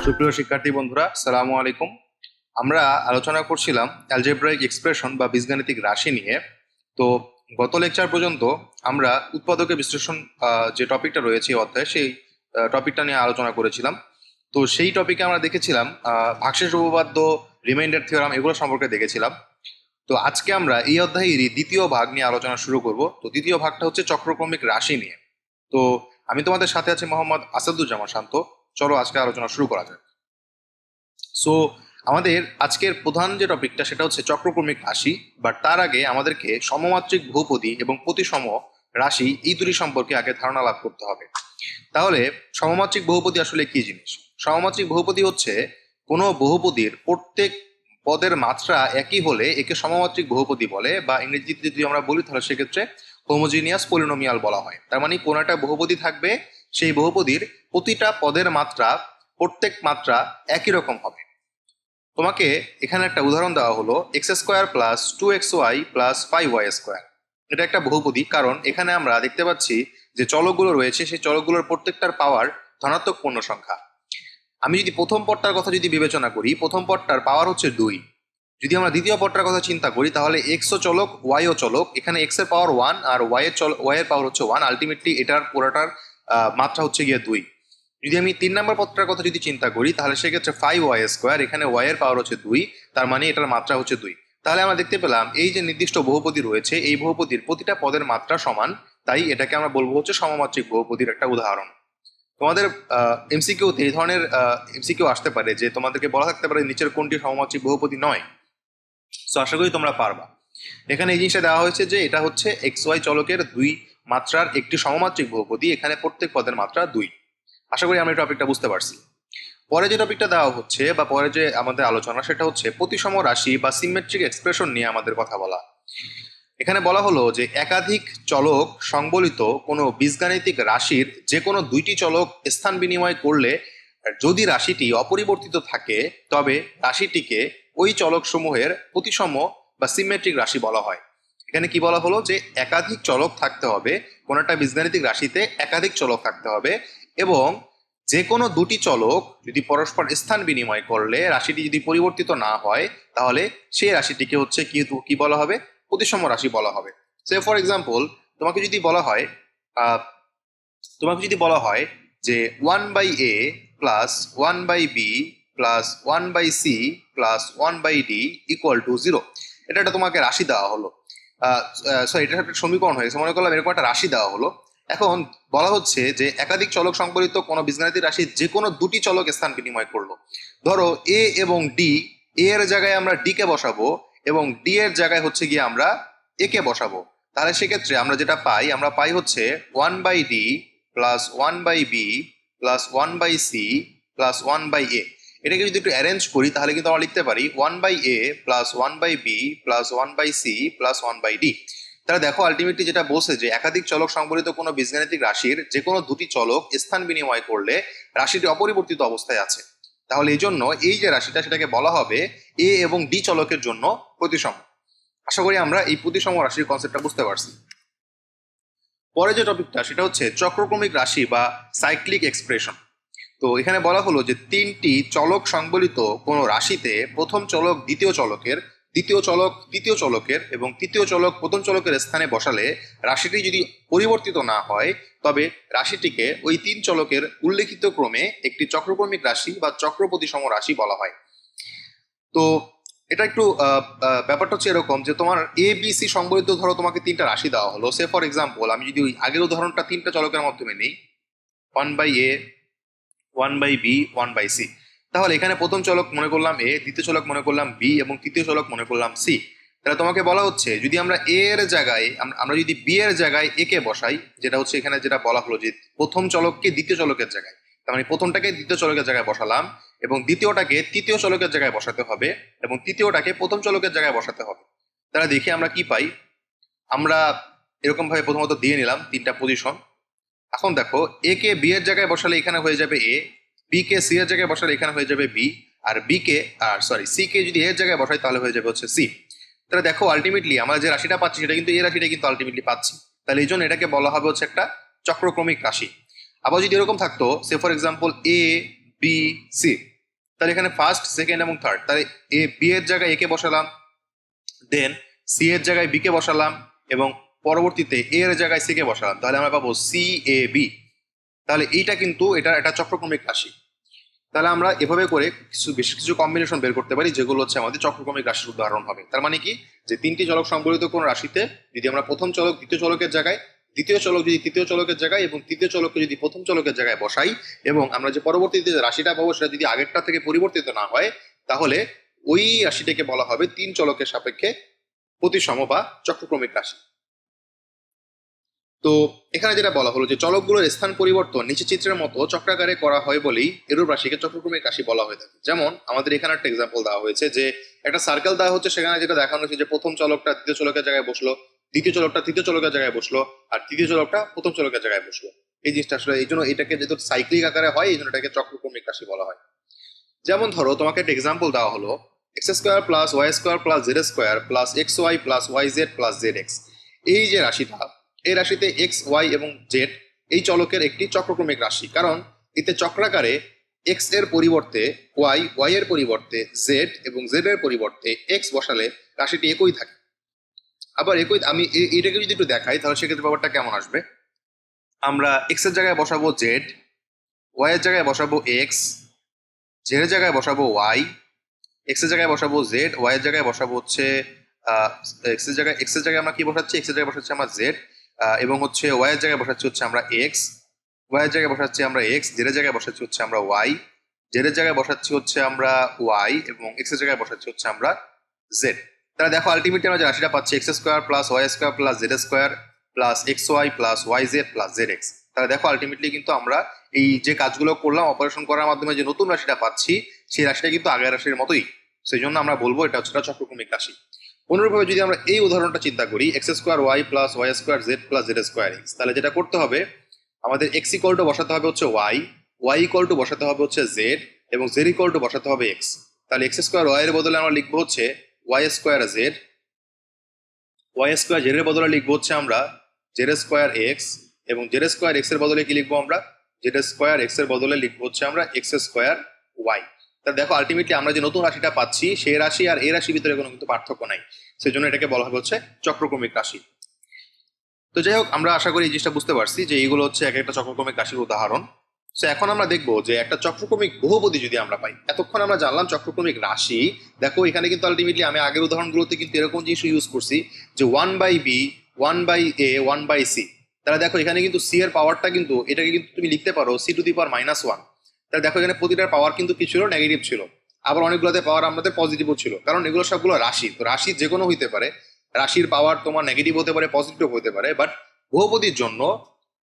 সুপ্রিয় শিক্ষার্থী বন্ধুরা, সালামু আলাইকুম। আমরা আলোচনা করছিলাম অ্যালজেব্রাইক এক্সপ্রেশন বা বীজগাণিতিক রাশি নিয়ে। তো গত লেকচার পর্যন্ত আমরা উৎপাদকের বিশ্লেষণ যে টপিকটা রয়েছে এই অধ্যায়ে, সেই টপিকটা নিয়ে আলোচনা করেছিলাম। তো সেই টপিকে আমরা দেখেছিলাম ভাগশেষ উপপাদ্য, রিমাইন্ডার থিওরাম, এগুলো সম্পর্কে দেখেছিলাম। তো আজকে আমরা এই অধ্যায়েরই দ্বিতীয় ভাগ নিয়ে আলোচনা শুরু করব। তো দ্বিতীয় ভাগটা হচ্ছে চক্রক্রমিক রাশি নিয়ে। তো আমি তোমাদের সাথে আছি মোহাম্মদ আসাদুজ্জামান শান্ত। চলো আজকে আলোচনা শুরু করা যাক। সো আমাদের আজকের প্রধান যে টপিকটা সেটা হচ্ছে চক্রক্রমিক রাশি। বাট তার আগে আমাদেরকে সমমাত্রিক বহুপদী এবং প্রতিসম রাশি এই দুটি সম্পর্কে আগে ধারণা লাভ করতে হবে। তাহলে সমমাত্রিক বহুপদী আসলে কি জিনিস? সমমাত্রিক বহুপদী হচ্ছে কোনো বহুপদীর প্রত্যেক পদের মাত্রা একই হলে একে সমমাত্রিক বহুপদী বলে, বা ইংরেজিতে যদি আমরা বলি তাহলে সেক্ষেত্রে হোমোজিনিয়াস পলিনোমিয়াল বলা হয়। তার মানে কোনো একটা বহুপদী থাকবে, সেই বহুপদীর প্রতিটা পদের মাত্রা, প্রত্যেক মাত্রা একই রকম হবে। তোমাকে এখানে একটা উদাহরণ দেওয়া হলো x square plus 2xy plus 5y square. এটা একটা বহুপদী, কারণ এখানে আমরা দেখতে পাচ্ছি যে চলকগুলো রয়েছে, সেই চলকগুলোর প্রত্যেকটার পাওয়ার ধনাত্মক পূর্ণ সংখ্যা। আমি যদি প্রথম পদটার কথা যদি বিবেচনা করি, প্রথম পদটার পাওয়ার হচ্ছে 2। যদি আমরা দ্বিতীয় পদটার কথা চিন্তা করি, তাহলে এক্স ও চলক, ওয়াই ও চলক, এখানে এক্স এর পাওয়ার 1 আর ওয়াই এর পাওয়ার হচ্ছে 1। আলটিমেটলি এটার পুরোটার মাত্রা হচ্ছে গিয়ে 2। যদি আমি 3 নম্বর পদটার কথা যদি চিন্তা করি, তাহলে সেক্ষেত্রে 5y স্কোয়ার, এখানে ওয়াই এর পাওয়ার হচ্ছে 2, তার মানে এটার মাত্রা হচ্ছে 2। তাহলে আমরা দেখতে পেলাম এই যে নির্দিষ্ট বহুপদী রয়েছে, এই বহুপদীর প্রতিটা পদের মাত্রা সমান, তাই এটাকে আমরা বলবো হচ্ছে সমমাত্রিক বহুপদীর একটা উদাহরণ। তোমাদের এমসিকিউতে এই ধরনের এমসিকিউ আসতে পারে যে তোমাদেরকে বলা থাকতে পারে নিচের কোনটি সমমাত্রিক বহুপদী নয়। তো আশা করি তোমরা পারবা। এখানে এই জিনিসটা দেওয়া হয়েছে যে এটা হচ্ছে এক্স ওয়াই চলকের দুই মাত্রার একটি সমমাত্রিক বহুপদী, এখানে প্রত্যেক পদের মাত্রা 2। আশা করি আমরা এই টপিকটা বুঝতে পারছি। পরে যে টপিকটা দেওয়া হচ্ছে বা পরে যে আমাদের আলোচনা, সেটা হচ্ছে প্রতিসম রাশি বা সিমেট্রিক এক্সপ্রেশন নিয়ে আমাদের কথা বলা। এখানে বলা হলো যে একাধিক চলক সংবলিত কোনো বীজগাণিতিক রাশির যে কোনো দুইটি চলক স্থান বিনিময় করলে যদি রাশিটি অপরিবর্তিত থাকে, তবে রাশিটিকে ওই চলক সমূহের প্রতিসম বা সিমেট্রিক রাশি বলা হয়। এখানে কি বলা হলো যে একাধিক চলক থাকতে হবে, কোন একটা বীজগাণিতিক রাশিতে একাধিক চলক থাকতে হবে, এবং যে কোনো দুটি চলক যদি পরস্পর স্থান বিনিময় করলে রাশিটি যদি পরিবর্তিত না হয়, তাহলে সেই রাশিটিকে হচ্ছে কি বলা হবে? প্রতিসম রাশি বলা হবে। সে ফর এক্সাম্পল, তোমাকে যদি বলা হয় আহ, তোমাকে যদি বলা হয় যে 1/a plus 1/b plus 1/c plus 1/d equal to 0, এটা একটা তোমাকে রাশি দেওয়া হলো। সরি, এটা একটা সমীকরণ হয়েছে, মনে করলাম এরকম একটা রাশি দেওয়া হলো। এখন বলা হচ্ছে যে একাধিক চলক সংবলিত কোনো বীজগাণিতিক রাশি যে কোনো দুটি চলক স্থান বিনিময় করলো। ধরো এ এবং ডি, এ এর জায়গায় আমরা ডি কে বসাবো এবং ডি এর জায়গায় হচ্ছে গিয়ে আমরা এ কে বসাবো। তাহলে সেক্ষেত্রে আমরা যেটা পাই, আমরা পাই হচ্ছে 1/d plus 1/b plus 1/c plus 1/a। এটাকে যদি একটু অ্যারেঞ্জ করি তাহলে কিন্তু আমরা লিখতে পারি 1/a plus 1/b plus 1/c plus 1/d। তাহলে দেখো আলটিমেটলি যেটা বলছে যে একাধিক চলক সংবলিত কোনো বীজগাণিতিক রাশির যে কোনো দুটি চলক স্থান বিনিময় করলে রাশিটি অপরিবর্তিত অবস্থায় আছে। তাহলে এই জন্য এই যে রাশিটা, সেটাকে বলা হবে এ এবং ডি চলকের জন্য প্রতিসম। আশা করি আমরা এই প্রতিসম রাশির কনসেপ্টটা বুঝতে পারছি। পরে যে টপিকটা সেটা হচ্ছে চক্রক্রমিক রাশি বা সাইক্লিক এক্সপ্রেশন। তো এখানে বলা হলো যে তিনটি চলক সংবলিত কোনো রাশিতে প্রথম চলক দ্বিতীয় চলকের, দ্বিতীয় চলক তৃতীয় চলকের এবং তৃতীয় চলক প্রথম চলকের স্থানে বসালে রাশিটি যদি পরিবর্তিত না হয়, তবে রাশিটিকে ওই তিন চলকের উল্লেখিত ক্রমে একটি চক্রক্রমিক রাশি বা চক্রপ্রতিসম রাশি বলা হয়। তো এটা একটু ব্যাপারটা হচ্ছে এরকম যে তোমার এ বি সি সংবলিত, ধরো তোমাকে তিনটা রাশি দেওয়া হলো। সে ফর এক্সাম্পল, আমি যদি ওই আগের উদাহরণটা তিনটা চলকের মাধ্যমে নিই, 1/a 1/b 1/c, তাহলে এখানে প্রথম চলক মনে করলাম এ, দ্বিতীয় চলক মনে করলাম বি এবং তৃতীয় চলক মনে করলাম সি। তাহলে তোমাকে বলা হচ্ছে যদি আমরা এ এর জায়গায় আমরা যদি বি এর জায়গায় এ কে বসাই, যেটা হচ্ছে এখানে যেটা বলা হলো যে প্রথম চলককে দ্বিতীয় চলকের জায়গায়, তার মানে প্রথমটাকে দ্বিতীয় চলকের জায়গায় বসালাম এবং দ্বিতীয়টাকে তৃতীয় চলকের জায়গায় বসাতে হবে এবং তৃতীয়টাকে প্রথম চলকের জায়গায় বসাতে হবে। তাহলে দেখি আমরা কি পাই। আমরা এরকম ভাবে প্রথমত দিয়ে নিলাম তিনটা পজিশন। এখন দেখো এ কে বি এর জায়গায় বসালে এখানে হয়ে যাবে এ, বি কে সি এর জায়গায় বসালে এখানে হয়ে যাবে বি, আর সি কে যদি এর জায়গায় বসাই তাহলে হয়ে যাবে হচ্ছে সি। তাহলে দেখো আলটিমেটলি আমরা যে রাশিটা পাচ্ছি সেটা কিন্তু এই রাশিটা কিন্তু আলটিমেটলি পাচ্ছি। তাহলে এই জন্য এটাকে বলা হবে হচ্ছে একটা চক্রক্রমিক রাশি। আবার যদি এরকম থাকতো, say for example A B C, তাহলে এখানে ফার্স্ট, সেকেন্ড এবং থার্ড, তাহলে এ বি এর জায়গায় এ কে বসালাম, দেন সি এর জায়গায় বি কে বসালাম এবং পরবর্তীতে এ এর জায়গায় সি কে বসালাম, তাহলে আমরা পাবো সি এ বি। তাহলে এইটা কিন্তু এটা একটা চক্রক্রমিক রাশি। তাহলে আমরা এভাবে করে বেশ কিছু কম্বিনেশন বের করতে পারি যেগুলো হচ্ছে আমাদের চক্রক্রমিক রাশির উদাহরণ হবে। তার মানে কি, যে তিনটি চলক সংবলিত কোন রাশিতে যদি আমরা প্রথম চলক দ্বিতীয় চলকের জায়গায়, দ্বিতীয় চলক যদি তৃতীয় চলকের জায়গায় এবং তৃতীয় চলককে যদি প্রথম চলকের জায়গায় বসাই এবং আমরা যে পরবর্তীতে যে রাশিটা পাবো সেটা যদি আগেরটা থেকে পরিবর্তিত না হয়, তাহলে ওই রাশিটাকে বলা হবে তিন চলকের সাপেক্ষে প্রতিসম বা চক্রক্রমিক রাশি। তো এখানে যেটা বলা হলো যে চলকগুলোর স্থান পরিবর্তন নিচে চিত্রের মতো চক্রাকারে করা হয় বলেই এরূপ রাশিকে চক্রক্রমিক রাশি বলা হয়ে থাকে। যেমন আমাদের এখানে একটা এক্সাম্পল দেওয়া হয়েছে যে একটা সার্কেল দেওয়া হচ্ছে, সেখানে যেটা দেখানো হচ্ছে যে প্রথম চলকটা দ্বিতীয় চলকের জায়গায় বসলো, দ্বিতীয় চলকটা তৃতীয় চলকের জায়গায় বসলো, আর তৃতীয় চলকটা প্রথম চলকের জায়গায় বসলো। এই জিনিসটা আসলে এই জন্য এটাকে যেহেতু সাইক্লিক আকারে হয়, এই জন্য এটাকে চক্রক্রমিক রাশি বলা হয়। যেমন ধরো তোমাকে একটা এক্সাম্পল দেওয়া হলো x square plus y square plus z square plus x y plus y z plus z x. এই যে রাশিটা, এই রাশিতে এক্স ওয়াই এবং জেড এই চলকের একটি চক্রক্রমিক রাশি, কারণ এতে চক্রাকারে এক্স এর পরিবর্তে ওয়াই, ওয়াই এর পরিবর্তে জেড এবং জেড এর পরিবর্তে এক্স বসালে রাশিটি একই থাকে। আবার একই আমি এটাকে যদি একটু দেখাই তাহলে সেক্ষেত্রে ব্যাপারটা কেমন আসবে। আমরা এক্স এর জায়গায় বসাবো জেড, ওয়াই এর জায়গায় বসাবো এক্স, জেড এর জায়গায় বসাবো ওয়াই, এক্স এর জায়গায় বসাবো জেড, ওয়াই এর জায়গায় বসাবো হচ্ছে এক্স এর জায়গায় আমরা কি বসাচ্ছি, এক্স এর জায়গায় বসাচ্ছি আমরা জেড, এবং হচ্ছে ওয়াই এর জায়গায় বসাচ্ছি হচ্ছে আমরা এক্স, ওয়াই এর জায়গায় বসাচ্ছি আমরা এক্স, জেড এর জায়গায় বসাচ্ছি হচ্ছে আমরা ওয়াই, জেড এর জায়গায় বসাচ্ছি হচ্ছে আমরা ওয়াই এবং এক্স এর জায়গায় বসাচ্ছি হচ্ছে আমরা জেড। তাহলে দেখো আলটিমেটলি আমরা যে রাশিটা পাচ্ছি x square plus y square plus z square plus x y plus y z plus z x. তাহলে দেখো আলটিমেটলি কিন্তু আমরা এই যে কাজগুলো করলাম অপারেশন করার মাধ্যমে যে নতুন রাশিটা পাচ্ছি, সেই রাশিটা কিন্তু আগের রাশির মতোই। সেই জন্য আমরা বলবো এটা হচ্ছে চক্রক্রমিক রাশি। অনুরূপভাবে যদি আমরা এই উদাহরণটা চিন্তা করি x square y plus y square z plus z square x, তাহলে যেটা করতে হবে আমাদের এক্স ইকুয়াল টু বসাতে হবে হচ্ছে ওয়াই, ওয়াই ইকুয়াল টু বসাতে হবে হচ্ছে জেড এবং জেড ইকুয়াল টু বসাতে হবে এক্স। তাহলে এক্স স্কোয়ার ওয়াই এর বদলে আমরা লিখবো হচ্ছে y square z, y square z এর বদলে লিখবো হচ্ছে আমরা জেড স্কোয়ার এক্স এবং জেড স্কোয়ার এক্স এর বদলে কি লিখবো আমরা জেড স্কোয়ার এক্স এর বদলে লিখবো হচ্ছে আমরা এক্স স্কোয়ার ওয়াই। তা দেখো আলটিমেটলি আমরা যে নতুন রাশিটা পাচ্ছি সেই রাশি আর এই রাশির ভিতরে কোনো কিন্তু পার্থক্য নাই, সেই জন্য এটাকে বলা হবে হচ্ছে চক্রক্রমিক রাশি। তো যাই হোক, আমরা আশা করি এই জিনিসটা বুঝতে পারছি যে এইগুলো হচ্ছে এক একটা চক্রক্রমিক রাশির উদাহরণ। তো এখন আমরা দেখবো যে একটা চক্রক্রমিক বহুপদী যদি আমরা পাই, এতক্ষণ আমরা জানলাম চক্রক্রমিক রাশি। দেখো এখানে কিন্তু আলটিমেটলি আমি আগের উদাহরণগুলোতে কিন্তু এরকম জিনিস ইউজ করছি যে one by b, one by a, one by c. তাহলে দেখো এখানে কিন্তু সি এর পাওয়ারটা কিন্তু এটাকে কিন্তু তুমি লিখতে পারো c to the power minus one. তাহলে দেখো এখানে প্রতিটার পাওয়ার কিন্তু কি ছিল, নেগেটিভ ছিল। আবার অনেকগুলোতে পাওয়ার আমাদের পজিটিভও ছিল, কারণ এগুলো সবগুলো রাশি, তো রাশি যে কোনো হইতে পারে। রাশির পাওয়ার তোমার নেগেটিভ হতে পারে, পজিটিভ হতে পারে, বাট বহুপদীর জন্য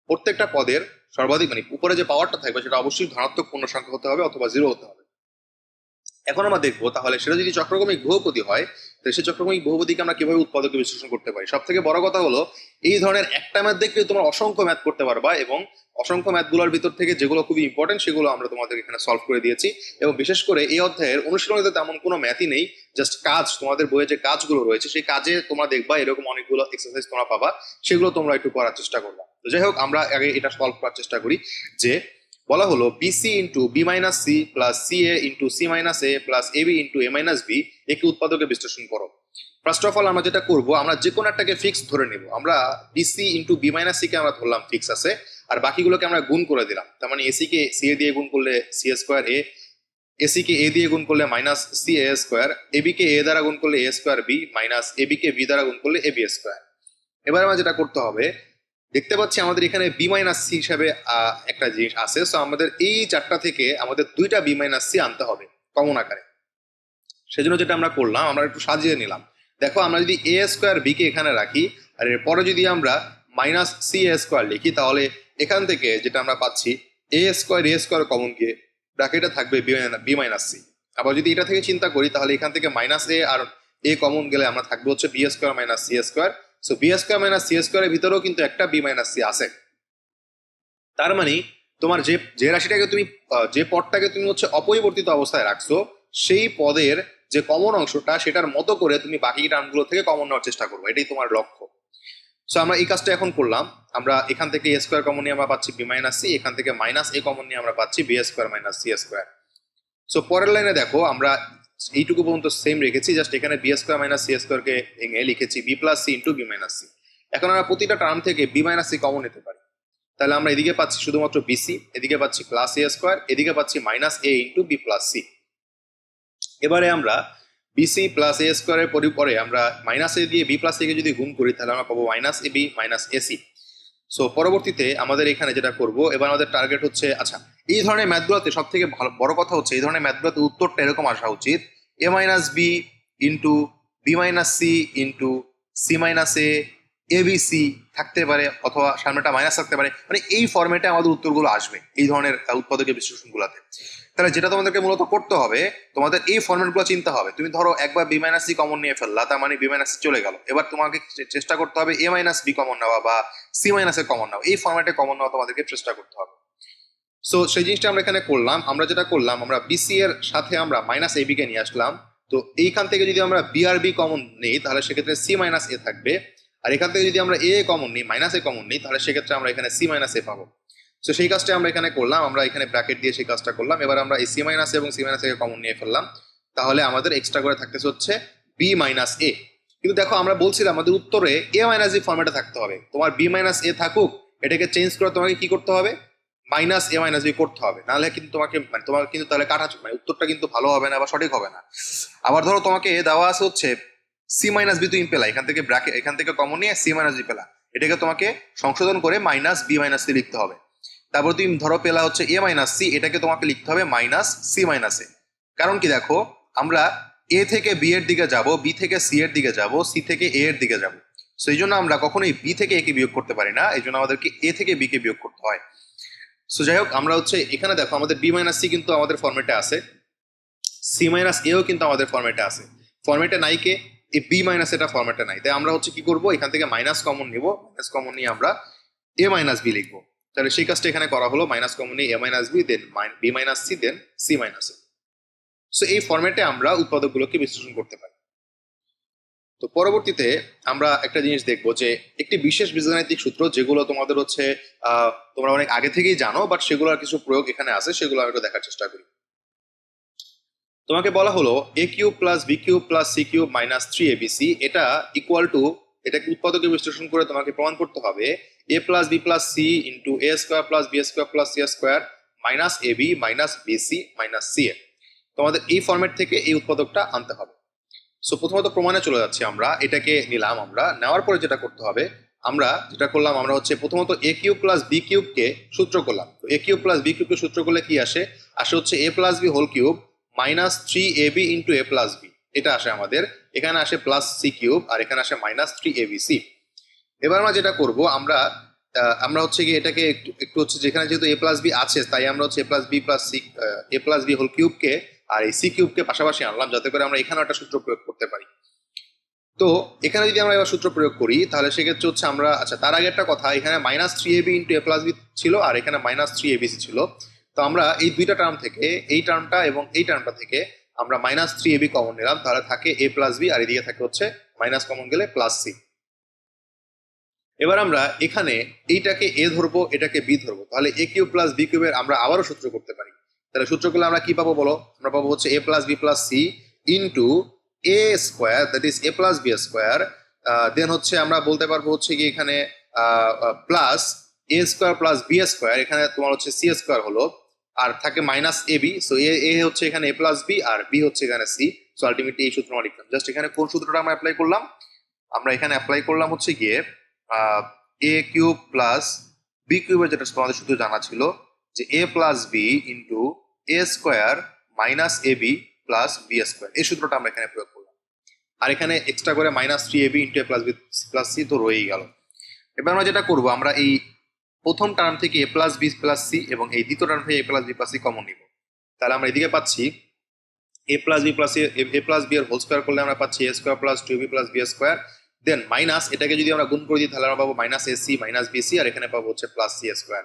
প্রত্যেকটা পদের সর্বাধিক মানে উপরে যে পাওয়ারটা থাকবে সেটা অবশ্যই ধনাত্মক পূর্ণ সংখ্যা হতে হবে অথবা জিরো হতে হবে। এখন আমরা দেখবো তাহলে সেটা যদি চক্রক্রমিক বহুপদী হয় তাহলে সেই চক্রক্রমিক বহুপদীকে আমরা কিভাবে উৎপাদকে বিশ্লেষণ করতে পারি। সব থেকে বড় কথা হলো এই ধরনের একটা ম্যাথ দেখলে তোমরা অসংখ্য ম্যাথ করতে পারবা এবং অসংখ্য ম্যাথগুলোর ভিতর থেকে যেগুলো খুবই ইম্পর্টেন্ট সেগুলো আমরা তোমাদের এখানে সলভ করে দিয়েছি। এবং বিশেষ করে এই অধ্যায়ের অনুশীলনীতে তেমন কোনো ম্যাথই নেই, জাস্ট কাজ, তোমাদের বইয়ে যে কাজগুলো রয়েছে সেই কাজে তোমরা দেখবা এরকম অনেকগুলো এক্সারসাইজ তোমরা পাবা, সেগুলো তোমরা একটু করার চেষ্টা করবা। তো যাই হোক, আমরা আগে এটা সলভ করার চেষ্টা করি। যে বলা হলো BC into B minus C plus C A into C minus A plus A B into A minus B একটি উৎপাদকে বিশ্লেষণ করো। ফার্স্ট অফ অল আমরা যেটা করবো, আমরা যে কোনো একটাকে ফিক্স ধরে নিব। আমরা BC into B minus C কে আমরা ধরলাম ফিক্স আছে, আর বাকিগুলোকে আমরা গুণ করে দিলাম। তার মানে এসি কে সি এ দিয়ে গুণ করলে সি স্কোয়ার এ, এসি কে এ দিয়ে গুণ করলে মাইনাস সি এ স্কোয়ার, এবি কে এ দ্বারা গুণ করলে এ square B minus AB K B দ্বারা গুণ করলে এ বি স্কোয়ার। এবার আমরা যেটা করতে হবে, দেখতে পাচ্ছি আমাদের এখানে বি মাইনাস সি হিসাবে একটা জিনিস আছে, সো আমাদের এই চারটা থেকে আমাদের দুইটা বি মাইনাস সি আনতে হবে কমন আকারে। সেজন্য যেটা আমরা করলাম, আমরা একটু সাজিয়ে নিলাম। দেখো আমরা যদি এ স্কোয়ার বি কে এখানে রাখি আর এরপরে যদি আমরা মাইনাস সি এ স্কোয়ার লিখি, তাহলে এখান থেকে যেটা আমরা পাচ্ছি এ স্কোয়ার কমন গিয়ে ব্র্যাকেটে থাকবে বি মাইনাস সি। আবার যদি এটা থেকে চিন্তা করি তাহলে এখান থেকে minus A R a common গেলে আমরা থাকবে হচ্ছে b square minus c square. So b square minus c স্কোয়ারের ভিতরেও কিন্তু একটা বি মাইনাস সি আছে। তার মানে তোমার যে যে রাশিটাকে তুমি যে পদটাকে তুমি হচ্ছে অপরিবর্তিত অবস্থায় রাখছো সেই পদের যে কমন অংশটা সেটার মতো করে তুমি বাকি টার্মগুলো থেকে কমন নেওয়ার চেষ্টা করবো, এটাই তোমার লক্ষ্য। সো আমরা এই কাজটা এখন করলাম। আমরা এখান থেকে এ স্কোয়ার কমন নিয়ে আমরা পাচ্ছি বি মাইনাস সি, এখান থেকে মাইনাস এ কমন নিয়ে আমরা পাচ্ছি b square minus c square. So পরের লাইনে দেখো আমরা এইটুকু পর্যন্ত সেম রেখেছি, জাস্ট এখানে বি স্কোয়ার মাইনাস সি স্কোয়ারকে ভেঙে লিখেছি b plus C into B minus c. এখন আমরা প্রতিটা টার্ম থেকে বি মাইনাস সি কমন নিতে পারি, তাহলে আমরা এদিকে পাচ্ছি শুধুমাত্র বিসি, এদিকে পাচ্ছি প্লাস এ স্কোয়ার, এদিকে পাচ্ছি মাইনাস এ ইন্টু বি প্লাস সি। এবারে আমরা বিসি প্লাস এ স্কোয়ারের পরে আমরা মাইনাস এ দিয়ে বি প্লাস সি কে যদি গুণ করি তাহলে আমরা পাবো minus A B minus AC. So পরবর্তীতে আমাদের এখানে যেটা করব, এবার আমাদের টার্গেট হচ্ছে, আচ্ছা এই ধরনের ম্যাথগুলোতে সব থেকে বড় কথা হচ্ছে এই ধরনের ম্যাথগুলোতে উত্তরটা এরকম আসা উচিত A minus B into B minus C into C minus A ABC থাকতে পারে, অথবা সামনেটা মাইনাস থাকতে পারে, মানে এই ফরম্যাটে আমাদের উত্তরগুলো আসবে এই ধরনের উৎপাদকের বিশ্লেষণগুলোতে। তাহলে যেটা তোমাদেরকে মূলত করতে হবে, তোমাদের এই ফরম্যাটগুলো চিন্তা হবে। তুমি ধরো একবার বি মাইনাস সি কমন নিয়ে ফেললা, তার মানে বি মাইনাস সি চলে গেল, এবার তোমাকে চেষ্টা করতে হবে এ মাইনাস বি কমন নেওয়া বা সি মাইনাস এ কমন নেওয়া, এই ফরম্যাটে কমন নেওয়া তোমাদেরকে চেষ্টা করতে হবে। সো সেই জিনিসটা আমরা এখানে করলাম। আমরা যেটা করলাম, আমরা বিসি এর সাথে আমরা মাইনাস এবি কে নিয়ে আসলাম। তো এইখান থেকে যদি আমরা বি আর বি কমন নিই তাহলে সেক্ষেত্রে সি মাইনাস এ থাকবে, আর এখান থেকে যদি আমরা এ কমন নিই মাইনাস এ কমন নিই তাহলে সেক্ষেত্রে আমরা এখানে সি মাইনাস এ পাবো। তো সেই কাজটা আমরা এখানে করলাম, আমরা এখানে ব্র্যাকেট দিয়ে সেই কাজটা করলাম। এবার আমরা এই সি মাইনাস এবং সি মাইনাস এ কমন নিয়ে ফেললাম, তাহলে আমাদের এক্সট্রা করে থাকতেছে হচ্ছে বি মাইনাস এ। কিন্তু দেখো আমরা বলছিলাম আমাদের উত্তরে এ মাইনাস বি ফর্মেটে থাকতে হবে, তোমার বি মাইনাস এ থাকুক, এটাকে চেঞ্জ করে তোমাকে কি করতে হবে, মাইনাস এ মাইনাস বি করতে হবে, নাহলে কিন্তু তোমাকে মানে তোমাকে কিন্তু তাহলে কাটা মানে উত্তরটা কিন্তু ভালো হবে না বা সঠিক হবে না। আবার ধরো তোমাকে দেওয়া আছে হচ্ছে সি মাইনাস বি, তুমি পেলা এখান থেকে ব্র্যাকেট এখান থেকে কমন নিয়ে সি মাইনাস বি পেলা, এটাকে তোমাকে সংশোধন করে মাইনাস বি মাইনাস সি লিখতে হবে। তারপর তুমি ধরো পেলা হচ্ছে এ মাইনাস সি, এটাকে তোমাকে লিখতে হবে মাইনাস সি মাইনাস এ। কারণ কি দেখো, আমরা এ থেকে বি এর দিকে যাব, বি থেকে সি এর দিকে যাব, সি থেকে এ এর দিকে যাব। সো এই জন্য আমরা কখনোই বি থেকে এ কে বিয়োগ করতে পারি না, এই জন্য আমাদেরকে এ থেকে বি কে বিয়োগ করতে হয়। সো যাই হোক, আমরা হচ্ছে এখানে দেখো আমাদের বি মাইনাস সি কিন্তু আমাদের ফরম্যাটে আছে, সি মাইনাস এও কিন্তু আমাদের ফরম্যাটে আছে। ফরম্যাটে নাই কে, এই বি মাইনাস এটা ফরম্যাটে নাই, তাই আমরা হচ্ছে কি করবো, এখান থেকে মাইনাস কমন নিব, মাইনাস কমন নিয়ে আমরা এ মাইনাস বি লিখবো। তাহলে সেই কাজটা এখানে করা হলো, মাইনাস কমন নিয়ে এ মাইনাস বি, দেন বি মাইনাস সি, দেন সি মাইনাস এ। সো এই ফরম্যাটে আমরা উৎপাদকগুলোকে বিশ্লেষণ করতে পারি। তো পরবর্তীতে আমরা একটা জিনিস দেখবো যে একটি বিশেষ বীজগাণিতিক সূত্র যেগুলো তোমাদের হচ্ছে তোমরা অনেক আগে থেকেই জানো, বাট সেগুলোর কিছু প্রয়োগ এখানে আছে, সেগুলো আমি একটু দেখার চেষ্টা করি। তোমাকে বলা হলো A cube plus B cube plus C cube minus three ABC, এটা ইকুয়াল টু, এটাকে উৎপাদকে বিশ্লেষণ করে তোমাকে প্রমাণ করতে হবে A plus B plus C into A square plus B square plus C square minus A B minus BC minus C A. তোমাদের এই ফরম্যাট থেকে এই উৎপাদকটা আনতে হবে। সো প্রথমত প্রমাণে চলে যাচ্ছি, আমরা এটাকে নিলাম, আমরা নেওয়ার পরে যেটা করতে হবে, আমরা যেটা করলাম, আমরা হচ্ছে প্রথমত এ কিউব প্লাস বি কিউবকে সূত্র করলাম। তো এ কিউব প্লাস বি কিউবকে সূত্র করলে কি আসে, আসে হচ্ছে A plus B whole cube minus three A B into A plus B, এটা আসে আমাদের। এখানে আসে প্লাস সি কিউব আর এখানে আসে minus three A B C. এবার আমরা যেটা করব, আমরা আমরা হচ্ছে কি এটাকে একটু একটু হচ্ছে, যেখানে যেহেতু এ প্লাস বি আছে তাই আমরা হচ্ছে A plus B plus C A plus B whole কিউবকে আর এই সি কিউবকে পাশাপাশি আনলাম, যাতে করে আমরা এখানে একটা সূত্র প্রয়োগ করতে পারি। তো এখানে যদি আমরা এবার সূত্র প্রয়োগ করি তাহলে সেক্ষেত্রে হচ্ছে আমরা, আচ্ছা তার আগে একটা কথা, এখানে minus three AB into A plus B ছিল আর এখানে মাইনাস থ্রি এবিসি ছিল। তো আমরা এই দুইটা টার্ম থেকে, এই টার্মটা এবং এই টার্মটা থেকে আমরা মাইনাস থ্রি এবি কমন নিলাম, তাহলে থাকে এ প্লাস বি আর এদিকে থাকে হচ্ছে মাইনাস কমন গেলে প্লাস সি। এবার আমরা এখানে এইটাকে এ ধরবো, এটাকে বি ধরবো, তাহলে এ কিউব প্লাস বি কিউবের আমরা আবারও সূত্র করতে পারি। তাহলে সূত্র করলে আমরা কি পাবো বলো, আমরা পাবো হচ্ছে A plus B plus C into A square, that is A plus B square, then হচ্ছে আমরা বলতে পারবো হচ্ছে কি এখানে plus A square plus B square, এখানে তোমার হচ্ছে সি স্কোয়ার হলো, আর থাকে minus A B. So A হচ্ছে এখানে এ প্লাস বি আর বি হচ্ছে এখানে সি। সো আলটিমেটলি এই সূত্র আমরা লিখলাম। জাস্ট এখানে কোন সূত্রটা আমরা অ্যাপ্লাই করলাম, আমরা এখানে অ্যাপ্লাই করলাম হচ্ছে গিয়ে এ কিউব প্লাস বি কিউবের যেটা তোমাদের শুধু জানা ছিল যে A plus B into A square minus A B plus B square, এই সূত্রটা আমরা এখানে প্রয়োগ করলাম। আর এখানে এক্সট্রা করে minus three A B into A plus B plus C তো রয়েই গেল। এবার আমরা যেটা করবো, আমরা এই প্রথম টার্ম থেকে A plus B plus C এবং এই দ্বিতীয় টার্ম থেকে A plus B plus C common নিব। তাহলে আমরা এদিকে পাচ্ছি A plus B plus A plus B এর হোল স্কোয়ার করলে আমরা পাচ্ছি A square plus two B plus B square, then minus এটাকে যদি আমরা গুণ করে দিই তাহলে আমরা পাবো minus A C minus B C, আর এখানে পাবো হচ্ছে প্লাস সি স্কোয়ার।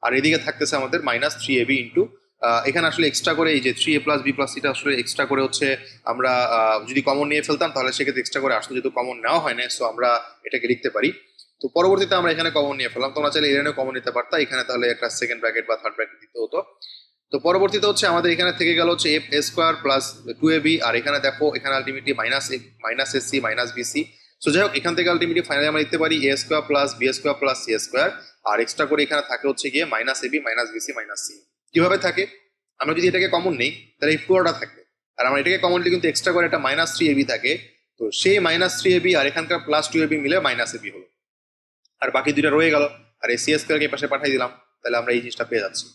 আর এদিকে থাকতেছে আমাদের minus three A B into, এখানে আসলে এক্সট্রা করে এই যে থ্রি এ প্লাস বি প্লাস সিটা আসলে এক্সট্রা করে হচ্ছে আমরা যদি কমন নিয়ে ফেলতাম তাহলে সেক্ষেত্রে এক্সট্রা করে আসতো, যেহেতু কমন নেওয়া হয় না সো আমরা এটাকে লিখতে পারি। তো পরবর্তীতে আমরা এখানে কমন নিয়ে ফেললাম, তোমরা চাইলে এখানে কমন নিতে পারতা, এখানে তাহলে একটা সেকেন্ড ব্র্যাকেট বা থার্ড ব্র্যাকেট দিতে হতো। তো পরবর্তীতে হচ্ছে আমাদের এখানে থেকে গেল হচ্ছে F A square plus 2ab, আর এখানে দেখো এখানে ultimately minus AC minus BC. So যাই হোক, এখান থেকে আলটিমেটলি ফাইনালি আমরা লিখতে পারি A square plus B square plus C square, আর এক্সট্রা করে এখানে থাকে হচ্ছে গিয়ে minus AB minus BC minus C. কিভাবে থাকে? আমরা যদি এটাকে কমন নেই তাহলে এই পুরোটা থাকবে, আর আমরা এটাকে কমন নিলে কিন্তু এক্সট্রা করে একটা -3ab থাকে। তো সেই -3ab আর এখানকার +2ab মিলে -ab হলো, আর বাকি দুইটা রয়ে গেল, আর এই সি স্কোয়ারকে পাশে পাঠিয়ে দিলাম, তাহলে আমরা এই জিনিসটা পেয়ে যাচ্ছি।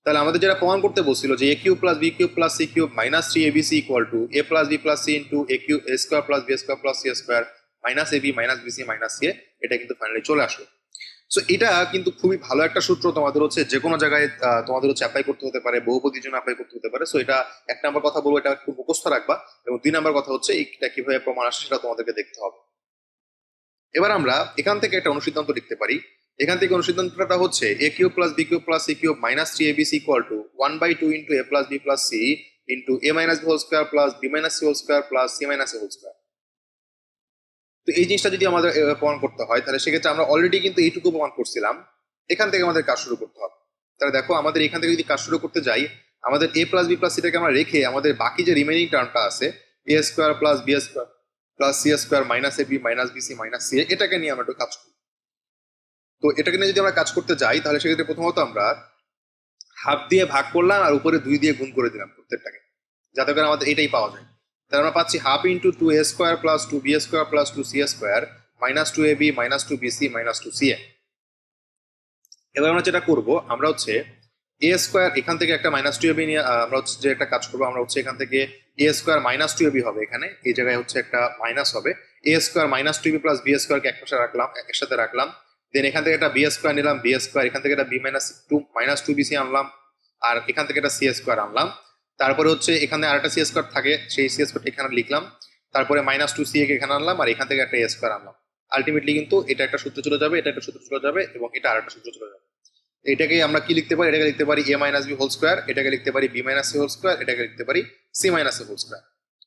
তাহলে আমাদের যেটা প্রমাণ করতে বলছিল যে A cube plus B cube plus C cube -3abc equal to A plus B plus C into A cube A square plus B square plus C square -ab minus BC minus C, এটা কিন্তু finally চলে আসলো। So এটা কিন্তু খুবই ভালো একটা সূত্র, তোমাদের হচ্ছে যে কোনো জায়গায় তোমাদের হচ্ছে অ্যাপ্লাই করতে হতে পারে, বহুপদীর জন্য অ্যাপ্লাই করতে হতে পারে। সো এটা এক নাম্বার কথা বলবো, এটা খুব মুখস্থ রাখবা, এবং 2 নাম্বার কথা হচ্ছে এটা কিভাবে প্রমাণ আসে সেটা তোমাদেরকে দেখতে হবে। এবার আমরা এখান থেকে একটা অনুসিদ্ধান্ত লিখতে পারি। এখান থেকে অনুসিদ্ধান্তটা হচ্ছে A cube plus B cube plus C cube -3abc equal to 1/2 into A plus B plus C into A minus B whole square plus B minus C whole square plus C minus A whole square. তো এই জিনিসটা যদি আমাদের প্রমাণ করতে হয় তাহলে সেক্ষেত্রে আমরা অলরেডি কিন্তু এইটুকু প্রমাণ করছিলাম, এখান থেকে আমাদের কাজ শুরু করতে হবে। তাহলে দেখো আমাদের এখান থেকে যদি কাজ শুরু করতে যাই, আমাদের এ প্লাস বি প্লাস সিটাকে আমরা রেখে আমাদের বাকি যে রিমেনিং টার্মটা আছে A square plus B square plus C square minus A B minus BC minus C, এটাকে নিয়ে আমরা একটু কাজ করি। তো এটাকে নিয়ে যদি আমরা কাজ করতে যাই তাহলে সেক্ষেত্রে প্রথমত আমরা হাফ দিয়ে ভাগ করলাম আর উপরে 2 দিয়ে গুণ করে দিলাম প্রত্যেকটাকে, যাতে করে আমাদের এটাই পাওয়া যায়। তাহলে আমরা পাচ্ছি half into 2a square plus 2b square plus 2c square -2ab -2bc -2ca। এবার আমরা যেটা করব, আমরা হচ্ছে এ স্কোয়ার এখান থেকে একটা -2ab নিয়ে আমরা হচ্ছে যে একটা কাজ করবো, আমরা হচ্ছে এখান থেকে এ স্কোয়ার -2ab হবে, এখানে এই জায়গায় হচ্ছে একটা মাইনাস হবে। এ স্কোয়ার -2ab প্লাস বি স্কোয়ারকে একসাথে রাখলাম। দেন এখান থেকে একটা বি স্কোয়ার নিলাম, বি স্কোয়ার এখান থেকে একটা বি -2bc আনলাম, আর এখান থেকে একটা সি স্কোয়ার আনলাম। তারপরে হচ্ছে এখানে আরেকটা সি স্কোয়ার থাকে, সেই সি স্কোয়ারটা এখানে লিখলাম। তারপরে -2c কে এখানে আনলাম, আর এখান থেকে একটা এ স্কোয়ার আনলাম। আলটিমেটলি কিন্তু এটা একটা সূত্র চলে যাবে, এটা একটা সূত্র চলে যাবে, এবং এটা আরেকটা সূত্র চলে যাবে। এটাকে আমরা কি লিখতে পারি? এটাকে লিখতে পারি A minus B whole square, এটাকে লিখতে পারি B minus C whole square, এটাকে লিখতে পারি C minus A whole square.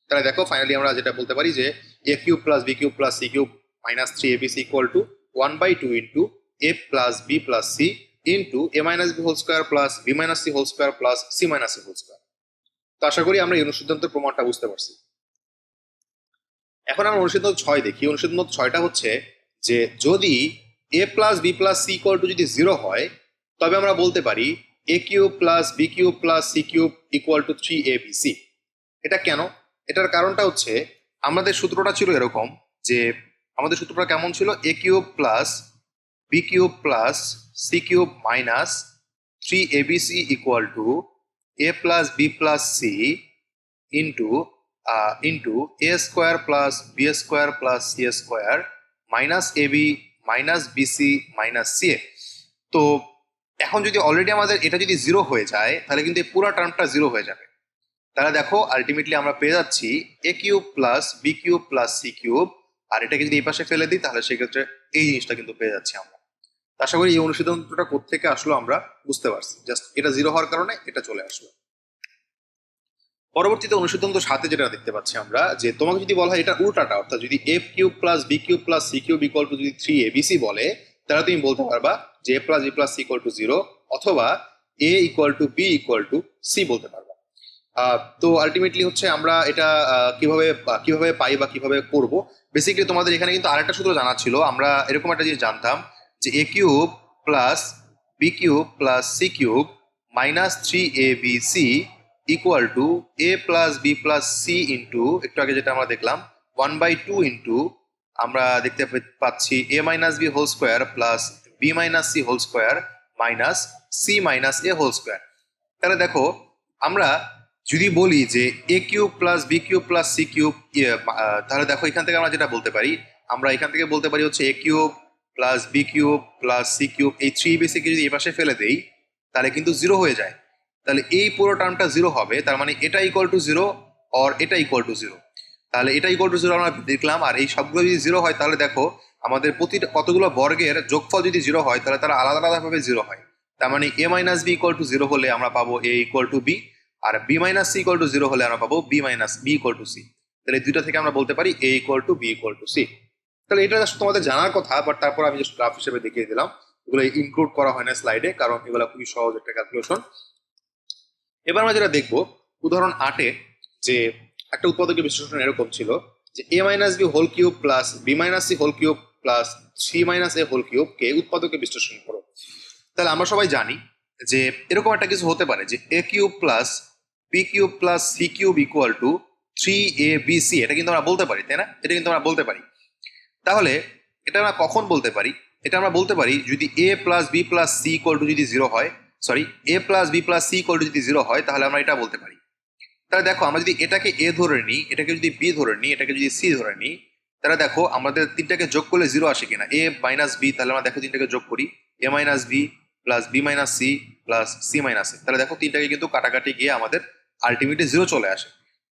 তাহলে দেখো ফাইনালি আমরা যেটা বলতে পারি যে A cube plus B cube plus C cube -3abc equal to 1/2 into A plus B plus C into A minus B whole square plus B minus C whole square plus C minus A whole square. তো আশা করি আমরা এই অনুসিদ্ধান্তের প্রমাণটা বুঝতে পারছি। এখন আমরা অনুসিদ্ধান্ত 6 দেখি। অনুসিদ্ধান্ত 6টা হচ্ছে যে যদি A plus B plus C equal to যদি 0 হয় তবে আমরা বলতে পারি A cube plus B cube plus C cube equal to 3abc। এটা কেন? এটার কারণটা হচ্ছে আমাদের সূত্রটা ছিল এরকম যে আমাদের সূত্রটা কেমন ছিল, A cube plus B cube plus C cube minus 3abc equal to A plus B plus C into A square plus B square plus C square minus AB minus BC minus C. তো এখন যদি already আমাদের এটা যদি 0 হয়ে যায় তাহলে কিন্তু এই পুরো টার্মটা 0 হয়ে যাবে। তাহলে দেখো আলটিমেটলি আমরা পেয়ে যাচ্ছি A cube plus B cube plus C cube, আর এটাকে যদি এই পাশে ফেলে দিই তাহলে সেক্ষেত্রে এই জিনিসটা কিন্তু পেয়ে যাচ্ছি আমরা। আশা করি এই অনুসিদ্ধান্তটা কোত্থেকে আসলো আমরা বুঝতে পারছি, জাস্ট এটা 0 হওয়ার কারণে এটা চলে আসলো। পরবর্তীতে অনুসিদ্ধান্ত 7 যেটা দেখতে পাচ্ছি আমরা, যে তোমাকে যদি বলা হয় এটা উল্টাটা, অর্থাৎ যদি A cube plus B cube plus C cube equal to যদি 3abc বলে তাহলে তুমি বলতে পারবা যে A plus B plus C equal to 0 অথবা A equal to B equal to C বলতে পারবা। তো আলটিমেটলি হচ্ছে আমরা এটা কিভাবে পাই বা কিভাবে করব, বেসিক্যালি তোমাদের এখানে কিন্তু আরেকটা সূত্র জানা ছিল। আমরা এরকম একটা জিনিস জানতাম যে A cube plus B cube plus C cube -3abc equal to A plus B plus C into একটু আগে যেটা আমরা দেখলাম 1/2 ইন্টু আমরা দেখতে পাচ্ছি A minus B whole square plus B minus C whole square minus C minus A whole square. তাহলে দেখো আমরা যদি বলি যে A cube plus B cube plus C cube, তাহলে দেখো এখান থেকে আমরা যেটা বলতে পারি, আমরা এখান থেকে বলতে পারি হচ্ছে A cube plus B cube plus C cube এই 3abc কে যদি এ পাশে ফেলে দেই তাহলে কিন্তু 0 হয়ে যায়। তাহলে এই পুরো টার্মটা 0 হবে, তার মানে এটা ইকুয়াল টু 0 আর এটা ইকুয়াল টু 0। তাহলে এটা ইকুয়াল টু 0 আমরা দেখলাম, আর এই সবগুলো যদি 0 হয় তাহলে দেখো আমাদের প্রতিটা কতগুলো বর্গের যোগফল যদি 0 হয় তাহলে তারা আলাদা আলাদা ভাবে 0 হয়। তার মানে A minus B equal to 0 হলে আমরা পাবো এ ইকুয়াল টু বি, আর B minus C equal to 0 হলে আমরা পাবো B minus B equal to C. তাহলে এই দুইটা থেকে আমরা বলতে পারি A equal to B equal to C. তাহলে এটা জাস্ট তোমাদের জানার কথা, বাট তারপর আমি জাস্ট গ্রাফ হিসেবে দেখিয়ে দিলাম। এগুলো ইনক্লুড করা হয় না স্লাইডে, কারণ এগুলো খুবই সহজ একটা ক্যালকুলেশন। এবার আমরা যেটা দেখবো, উদাহরণ 8-এ যে একটা উৎপাদকের বিশ্লেষণ এরকম ছিল যে a minus B whole cube plus B minus C whole cube plus C minus A whole cube কে উৎপাদকে বিশ্লেষণ করো। তাহলে আমরা সবাই জানি যে এরকম একটা কিছু হতে পারে যে A cube plus B cube plus C cube equal to 3abc, এটা কিন্তু আমরা বলতে পারি, তাই না? এটা কিন্তু আমরা বলতে পারি। তাহলে এটা আমরা কখন বলতে পারি? এটা আমরা বলতে পারি যদি a plus B plus C equal to যদি 0 হয়, sorry, a plus B plus C equal to যদি 0 হয়, তাহলে আমরা এটা বলতে পারি। তাহলে দেখো, আমরা যদি এটাকে এ ধরে নিই, এটাকে যদি বি ধরে নিই, এটাকে যদি সি ধরে নিই, তাহলে দেখো আমাদের তিনটাকে যোগ করলে 0 আসে কিনা, এ মাইনাস বি। তাহলে আমরা দেখো তিনটাকে যোগ করি, A minus B plus B minus C plus C minus A. তাহলে দেখো তিনটাকে কিন্তু কাটাকাটি গিয়ে আমাদের আলটিমেটলি 0 চলে আসে।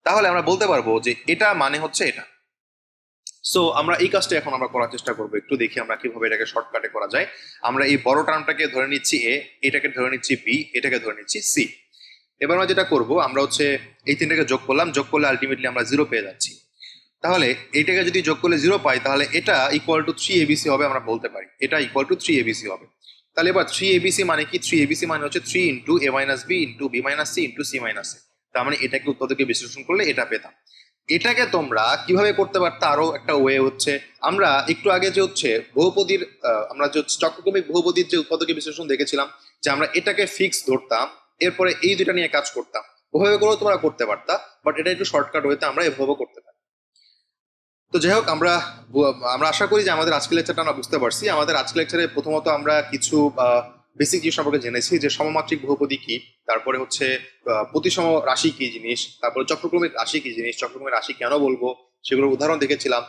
তাহলে আমরা বলতে পারবো যে এটা মানে হচ্ছে এটা। সো আমরা এই কাজটা এখন আমরা করার চেষ্টা করবো, একটু দেখি আমরা কিভাবে এটাকে শর্টকাটে করা যায়। আমরা এই বড় টার্মটাকে ধরে নিচ্ছি এ, এটাকে ধরে নিচ্ছি বি, এটাকে ধরে নিচ্ছি সি। এবার আমরা যেটা করব, আমরা হচ্ছে এই তিনটাকে যোগ করলাম, যোগ করলে আলটিমেটলি আমরা 0 পেয়ে যাচ্ছি। তাহলে এইটাকে যদি যোগ করলে 0 পাই, তাহলে এটা ইকুয়াল টু 3abc হবে, আমরা বলতে পারি এটা ইকুয়াল টু 3abc হবে। তাহলে এবার 3abc মানে কি? 3abc মানে হচ্ছে 3 into A minus B into B minus C into C minus A. তার মানে এটাকে উৎপাদকে বিশ্লেষণ করলে এটা পেতাম। এটাকে তোমরা কিভাবে করতে পারতো, আরো একটা ওয়ে হচ্ছে, আমরা একটু আগে যে হচ্ছে বহুপদীর আমরা যে চক্রক্রমিক বহুপদীর যে উৎপাদকে বিশ্লেষণ দেখেছিলাম, যে আমরা এটাকে ফিক্স ধরতাম, এরপরে এই দুটা নিয়ে কাজ করতাম। ওভাবে করেও তোমরা করতে পারতা, বাট এটা একটু শর্টকাট হইতে আমরা এভাবে করতে পারি। তো যাই হোক, আমরা আমরা আশা করি যে আমাদের আজকের লেকচারটা আমরা বুঝতে পারছি। আমাদের আজকের লেকচারে প্রথমত আমরা কিছু বেসিক জিনিস সম্পর্কে জেনেছি, যে সমমাত্রিক বহুপদী কি, তারপরে হচ্ছে প্রতিসম রাশি কি জিনিস, তারপরে চক্রক্রমিক রাশি কি জিনিস, চক্রক্রমিক রাশি কেন বলবো সেগুলোর উদাহরণ দেখেছিলাম।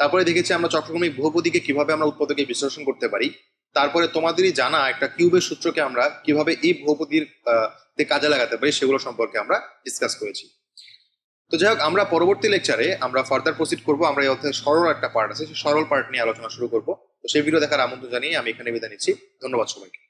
তারপরে দেখেছি আমরা চক্রক্রমিক বহুপদীকে কিভাবে আমরা উৎপাদকে বিশ্লেষণ করতে পারি। তারপরে তোমাদেরই জানা একটা কিউবের সূত্রকে আমরা কিভাবে এই বহুপদীর কাজে লাগাতে পারি সেগুলো সম্পর্কে আমরা ডিসকাস করেছি। তো যাই হোক, আমরা পরবর্তী লেকচারে আমরা ফার্দার প্রসিড করবো। আমরা এই অধ্যায়ে সরল একটা পার্ট আছে, সেই সরল পার্ট নিয়ে আলোচনা শুরু করবো। তো সেই ভিডিও দেখার আমন্ত্রণ জানিয়ে আমি এখানে বিদায় নিচ্ছি। ধন্যবাদ সবাইকে।